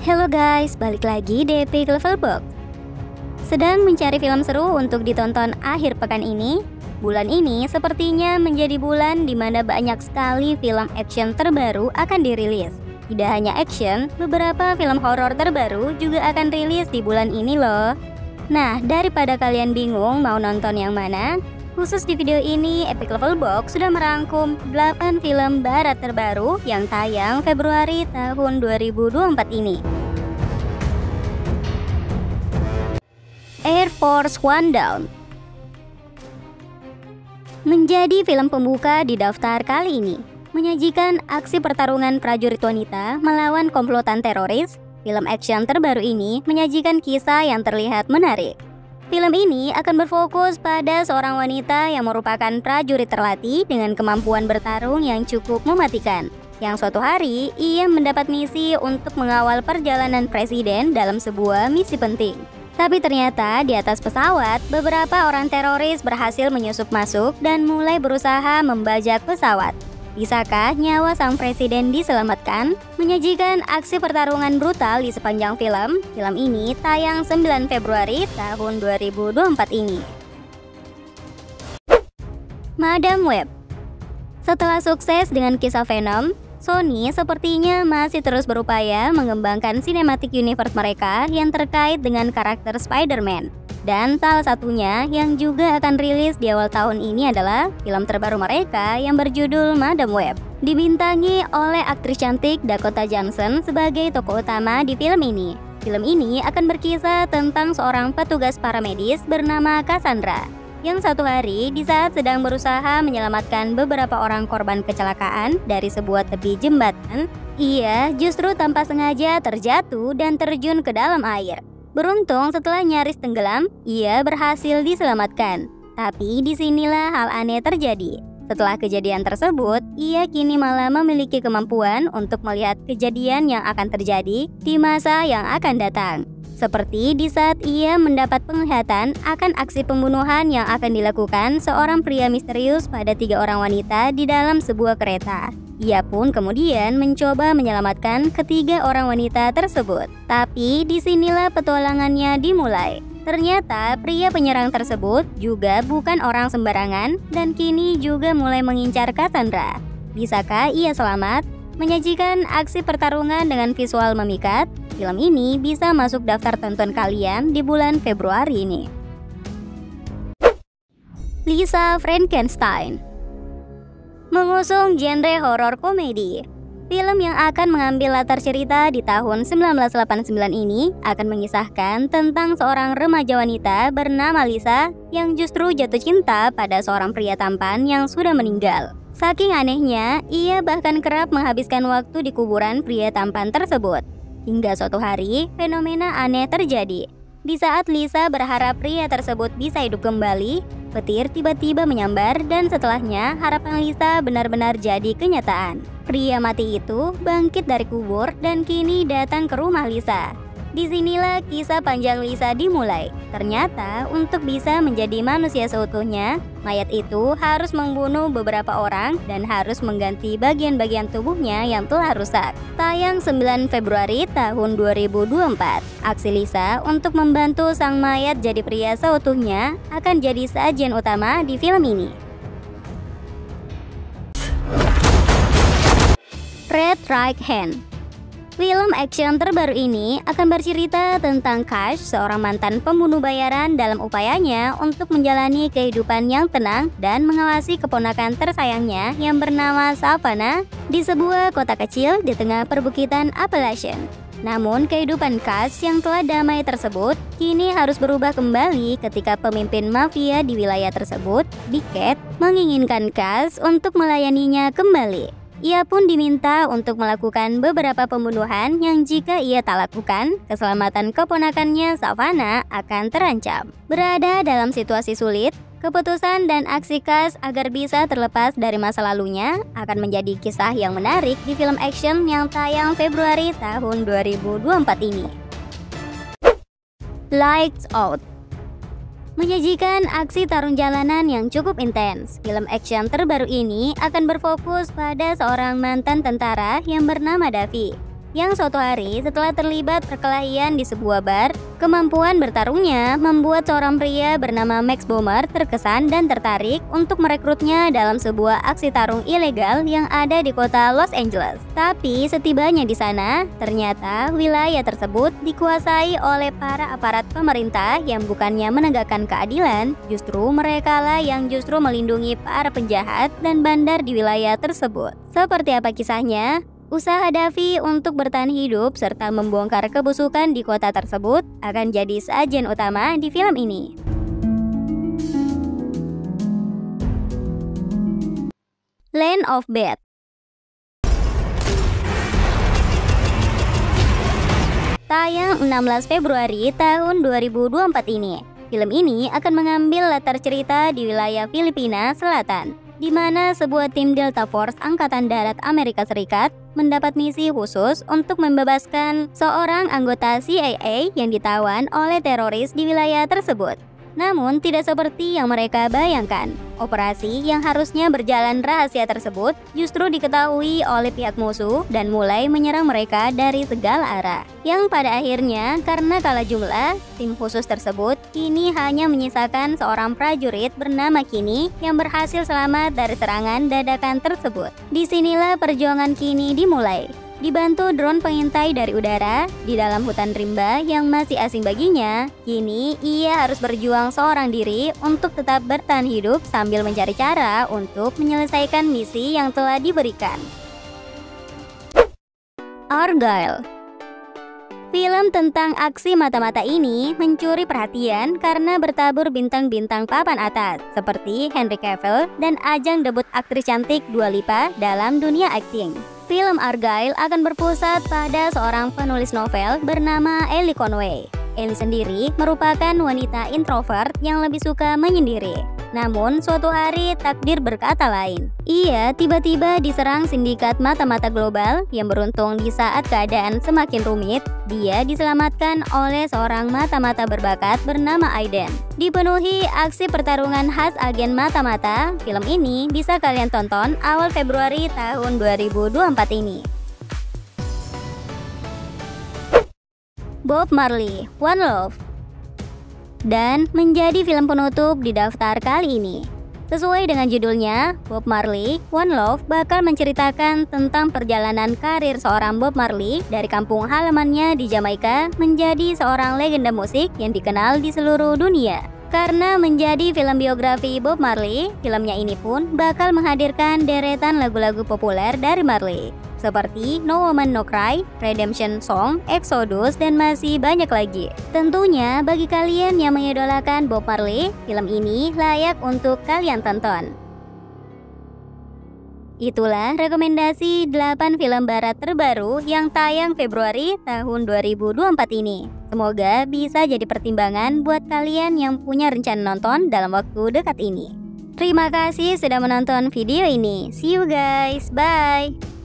Halo guys, balik lagi di Epic Level Box. Sedang mencari film seru untuk ditonton akhir pekan ini? Bulan ini sepertinya menjadi bulan di mana banyak sekali film action terbaru akan dirilis. Tidak hanya action, beberapa film horor terbaru juga akan rilis di bulan ini loh. Nah, daripada kalian bingung mau nonton yang mana, khusus di video ini Epic Level Box sudah merangkum 8 film barat terbaru yang tayang Februari tahun 2024 ini. Air Force One Down menjadi film pembuka di daftar kali ini. Menyajikan aksi pertarungan prajurit wanita melawan komplotan teroris, film action terbaru ini menyajikan kisah yang terlihat menarik. Film ini akan berfokus pada seorang wanita yang merupakan prajurit terlatih dengan kemampuan bertarung yang cukup mematikan. Yang suatu hari, ia mendapat misi untuk mengawal perjalanan presiden dalam sebuah misi penting. Tapi ternyata di atas pesawat, beberapa orang teroris berhasil menyusup masuk dan mulai berusaha membajak pesawat. Bisakah nyawa sang presiden diselamatkan? Menyajikan aksi pertarungan brutal di sepanjang film. Film ini tayang 9 Februari tahun 2024 ini. Madam Web. Setelah sukses dengan kisah Venom, Sony sepertinya masih terus berupaya mengembangkan cinematic universe mereka yang terkait dengan karakter Spider-Man. Dan salah satunya yang juga akan rilis di awal tahun ini adalah film terbaru mereka yang berjudul Madam Web. Dibintangi oleh aktris cantik Dakota Johnson sebagai tokoh utama di film ini. Film ini akan berkisah tentang seorang petugas paramedis bernama Cassandra, yang suatu hari di saat sedang berusaha menyelamatkan beberapa orang korban kecelakaan dari sebuah tepi jembatan, ia justru tanpa sengaja terjatuh dan terjun ke dalam air. Beruntung setelah nyaris tenggelam, ia berhasil diselamatkan. Tapi disinilah hal aneh terjadi. Setelah kejadian tersebut, ia kini malah memiliki kemampuan untuk melihat kejadian yang akan terjadi di masa yang akan datang. Seperti di saat ia mendapat penglihatan akan aksi pembunuhan yang akan dilakukan seorang pria misterius pada 3 orang wanita di dalam sebuah kereta. Ia pun kemudian mencoba menyelamatkan ketiga orang wanita tersebut. Tapi disinilah petualangannya dimulai. Ternyata pria penyerang tersebut juga bukan orang sembarangan dan kini juga mulai mengincar Cassandra. Bisakah ia selamat? Menyajikan aksi pertarungan dengan visual memikat, film ini bisa masuk daftar tonton kalian di bulan Februari ini. Lisa Frankenstein mengusung genre horor komedi. Film yang akan mengambil latar cerita di tahun 1989 ini akan mengisahkan tentang seorang remaja wanita bernama Lisa yang justru jatuh cinta pada seorang pria tampan yang sudah meninggal. Saking anehnya, ia bahkan kerap menghabiskan waktu di kuburan pria tampan tersebut. Hingga suatu hari, fenomena aneh terjadi. Di saat Lisa berharap pria tersebut bisa hidup kembali, petir tiba-tiba menyambar dan setelahnya harapan Lisa benar-benar jadi kenyataan. Pria mati itu bangkit dari kubur dan kini datang ke rumah Lisa. Disinilah kisah panjang Lisa dimulai. Ternyata untuk bisa menjadi manusia seutuhnya, mayat itu harus membunuh beberapa orang dan harus mengganti bagian-bagian tubuhnya yang telah rusak. Tayang 9 Februari tahun 2024. Aksi Lisa untuk membantu sang mayat jadi pria seutuhnya akan jadi sajian utama di film ini. Red Right Hand. Film action terbaru ini akan bercerita tentang Cash, seorang mantan pembunuh bayaran dalam upayanya untuk menjalani kehidupan yang tenang dan mengawasi keponakan tersayangnya yang bernama Savannah di sebuah kota kecil di tengah perbukitan Appalachian. Namun kehidupan Cash yang telah damai tersebut kini harus berubah kembali ketika pemimpin mafia di wilayah tersebut, Big Cat, menginginkan Cash untuk melayaninya kembali. Ia pun diminta untuk melakukan beberapa pembunuhan yang jika ia tak lakukan, keselamatan keponakannya Savannah akan terancam. Berada dalam situasi sulit, keputusan dan aksi Cash agar bisa terlepas dari masa lalunya akan menjadi kisah yang menarik di film action yang tayang Februari tahun 2024 ini. Lights Out menyajikan aksi tarung jalanan yang cukup intens. Film action terbaru ini akan berfokus pada seorang mantan tentara yang bernama Davi. yang suatu hari setelah terlibat perkelahian di sebuah bar, kemampuan bertarungnya membuat seorang pria bernama Max Bomer terkesan dan tertarik untuk merekrutnya dalam sebuah aksi tarung ilegal yang ada di kota Los Angeles. Tapi setibanya di sana, ternyata wilayah tersebut dikuasai oleh para aparat pemerintah yang bukannya menegakkan keadilan, justru merekalah yang justru melindungi para penjahat dan bandar di wilayah tersebut. Seperti apa kisahnya? Usaha Davi untuk bertahan hidup serta membongkar kebusukan di kota tersebut akan jadi sajian utama di film ini. Land of Bad. Tayang 16 Februari tahun 2024 ini. Film ini akan mengambil latar cerita di wilayah Filipina Selatan, di mana sebuah tim Delta Force Angkatan Darat Amerika Serikat mendapat misi khusus untuk membebaskan seorang anggota CIA yang ditawan oleh teroris di wilayah tersebut. Namun tidak seperti yang mereka bayangkan. Operasi yang harusnya berjalan rahasia tersebut justru diketahui oleh pihak musuh dan mulai menyerang mereka dari segala arah. Yang pada akhirnya karena kalah jumlah, tim khusus tersebut kini hanya menyisakan seorang prajurit bernama Kini yang berhasil selamat dari serangan dadakan tersebut. Disinilah perjuangan Kini dimulai. Dibantu drone pengintai dari udara di dalam hutan rimba yang masih asing baginya, kini ia harus berjuang seorang diri untuk tetap bertahan hidup sambil mencari cara untuk menyelesaikan misi yang telah diberikan. Argyle. Film tentang aksi mata-mata ini mencuri perhatian karena bertabur bintang-bintang papan atas seperti Henry Cavill dan ajang debut aktris cantik Dua Lipa dalam dunia akting. Film Argyle akan berpusat pada seorang penulis novel bernama Ellie Conway. Ellie sendiri merupakan wanita introvert yang lebih suka menyendiri. Namun suatu hari takdir berkata lain. Ia tiba-tiba diserang sindikat mata-mata global yang beruntung di saat keadaan semakin rumit, dia diselamatkan oleh seorang mata-mata berbakat bernama Aiden. Dipenuhi aksi pertarungan khas agen mata-mata, film ini bisa kalian tonton awal Februari tahun 2024 ini. Bob Marley, One Love. Dan menjadi film penutup di daftar kali ini. Sesuai dengan judulnya, Bob Marley, One Love bakal menceritakan tentang perjalanan karir seorang Bob Marley dari kampung halamannya di Jamaika menjadi seorang legenda musik yang dikenal di seluruh dunia. Karena menjadi film biografi Bob Marley, filmnya ini pun bakal menghadirkan deretan lagu-lagu populer dari Marley seperti No Woman No Cry, Redemption Song, Exodus, dan masih banyak lagi. Tentunya bagi kalian yang mengidolakan Bob Marley, film ini layak untuk kalian tonton. Itulah rekomendasi 8 film barat terbaru yang tayang Februari tahun 2024 ini. Semoga bisa jadi pertimbangan buat kalian yang punya rencana nonton dalam waktu dekat ini. Terima kasih sudah menonton video ini. See you guys, bye!